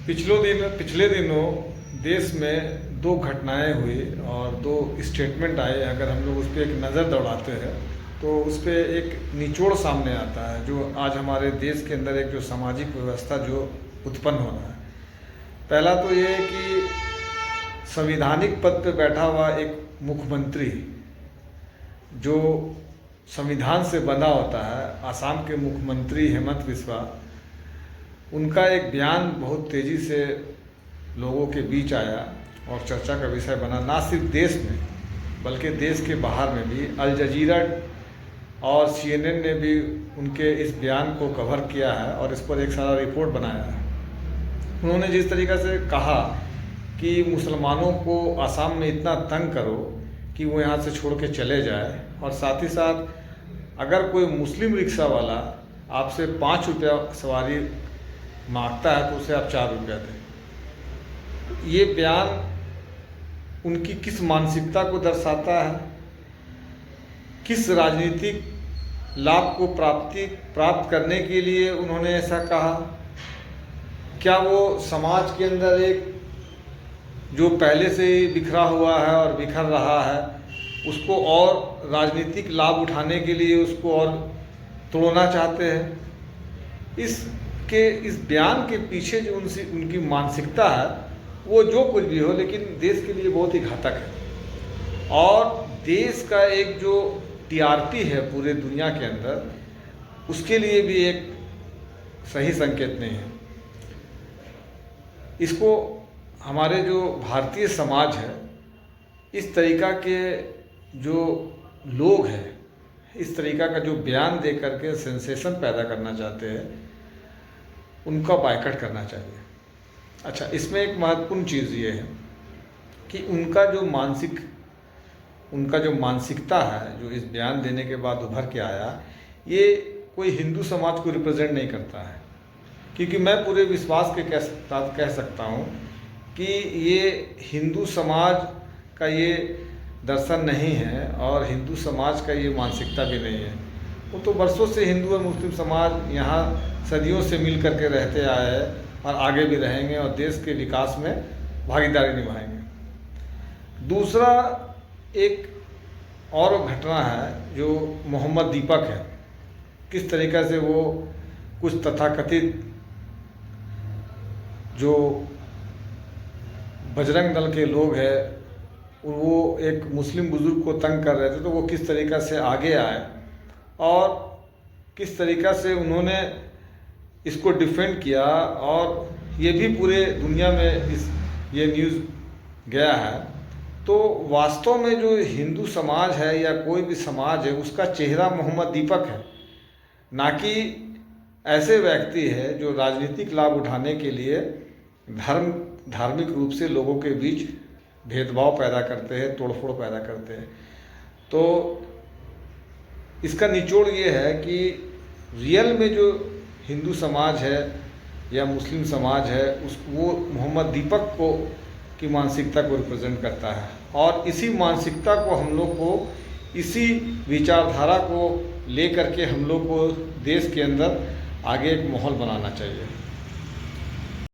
पिछले दिनों देश में दो घटनाएं हुई और दो स्टेटमेंट आए। अगर हम लोग उस पर एक नज़र दौड़ाते हैं तो उस पर एक निचोड़ सामने आता है जो आज हमारे देश के अंदर एक जो सामाजिक व्यवस्था जो उत्पन्न हो रहा है। पहला तो ये है कि संवैधानिक पद पे बैठा हुआ एक मुख्यमंत्री जो संविधान से बंधा होता है, आसाम के मुख्यमंत्री हेमंत बिस्वा, उनका एक बयान बहुत तेज़ी से लोगों के बीच आया और चर्चा का विषय बना, ना सिर्फ देश में बल्कि देश के बाहर में भी। अल जजीरा और CNN ने भी उनके इस बयान को कवर किया है और इस पर एक सारा रिपोर्ट बनाया है। उन्होंने जिस तरीक़ा से कहा कि मुसलमानों को आसाम में इतना तंग करो कि वो यहाँ से छोड़ के चले जाए, और साथ ही साथ अगर कोई मुस्लिम रिक्शा वाला आपसे 5 रुपया सवारी मांगता है तो उसे आप 4 रुपया दें। ये बयान उनकी किस मानसिकता को दर्शाता है, किस राजनीतिक लाभ को प्राप्त करने के लिए उन्होंने ऐसा कहा। क्या वो समाज के अंदर एक जो पहले से ही बिखरा हुआ है और बिखर रहा है उसको और राजनीतिक लाभ उठाने के लिए उसको और तोड़ना चाहते हैं। इस बयान के पीछे जो उनकी मानसिकता है वो जो कुछ भी हो, लेकिन देश के लिए बहुत ही घातक है और देश का एक जो TRP है पूरे दुनिया के अंदर, उसके लिए भी एक सही संकेत नहीं है। इसको हमारे जो भारतीय समाज है, इस तरीक़ा के जो लोग हैं, इस तरीक़ा का जो बयान दे करके सेंसेशन पैदा करना चाहते हैं, उनका बायकॉट करना चाहिए। अच्छा, इसमें एक महत्वपूर्ण चीज़ ये है कि उनका जो मानसिकता है जो इस बयान देने के बाद उभर के आया, ये कोई हिंदू समाज को रिप्रेजेंट नहीं करता है। क्योंकि मैं पूरे विश्वास के साथ कह सकता हूँ कि ये हिंदू समाज का ये दर्शन नहीं है और हिंदू समाज का ये मानसिकता भी नहीं है। वो तो बरसों से हिंदू और मुस्लिम समाज यहाँ सदियों से मिल करके रहते आए हैं और आगे भी रहेंगे और देश के विकास में भागीदारी निभाएंगे। दूसरा एक और घटना है जो मोहम्मद दीपक है, किस तरीक़ा से वो कुछ तथाकथित जो बजरंग दल के लोग हैं वो एक मुस्लिम बुज़ुर्ग को तंग कर रहे थे, तो वो किस तरीक़ा से आगे आए और किस तरीक़ा से उन्होंने इसको डिफेंड किया, और ये भी पूरे दुनिया में ये न्यूज़ गया है। तो वास्तव में जो हिंदू समाज है या कोई भी समाज है, उसका चेहरा मोहम्मद दीपक है, ना कि ऐसे व्यक्ति है जो राजनीतिक लाभ उठाने के लिए धार्मिक रूप से लोगों के बीच भेदभाव पैदा करते हैं, तोड़फोड़ पैदा करते हैं। तो इसका निचोड़ ये है कि रियल में जो हिंदू समाज है या मुस्लिम समाज है वो मोहम्मद दीपक की मानसिकता को रिप्रेजेंट करता है, और इसी मानसिकता को हम लोग को, इसी विचारधारा को ले करके हम लोग को देश के अंदर आगे एक माहौल बनाना चाहिए।